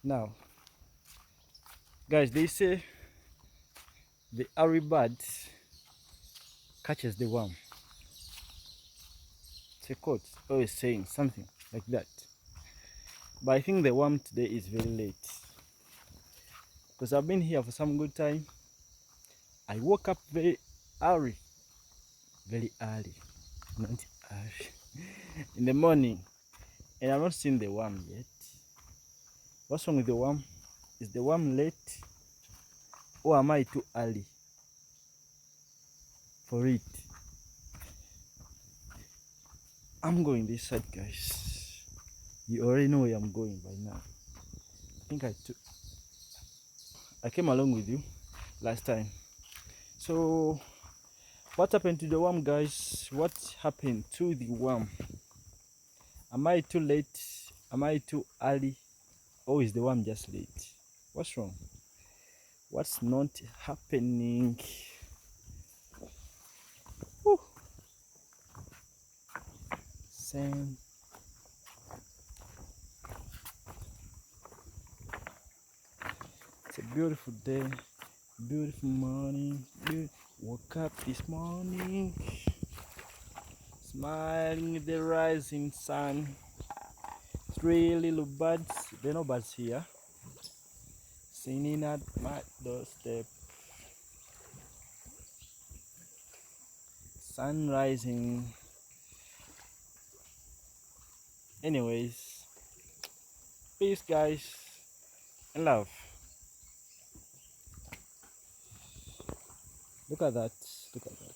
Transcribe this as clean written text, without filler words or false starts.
Now, guys, they say the early bird catches the worm. It's a quote, always saying something like that. But I think the worm today is very late because I've been here for some good time. I woke up early, very early, not early, in the morning, and I've not seen the worm yet. What's wrong with the worm? Is the worm late, or am I too early for it? I'm going this side, guys. You already know where I'm going by now. I think I came along with you last time. So what happened to the worm, guys? What happened to the worm? Am I too late? Am I too early? Or is the worm just late? What's wrong? What's not happening? Whew. Same. It's a beautiful day, beautiful morning. Woke up this morning, smiling at the rising sun. Three little birds, there are no birds here, singing at my doorstep. Sun rising. Anyways, peace, guys, and love. Look at that. Look at that.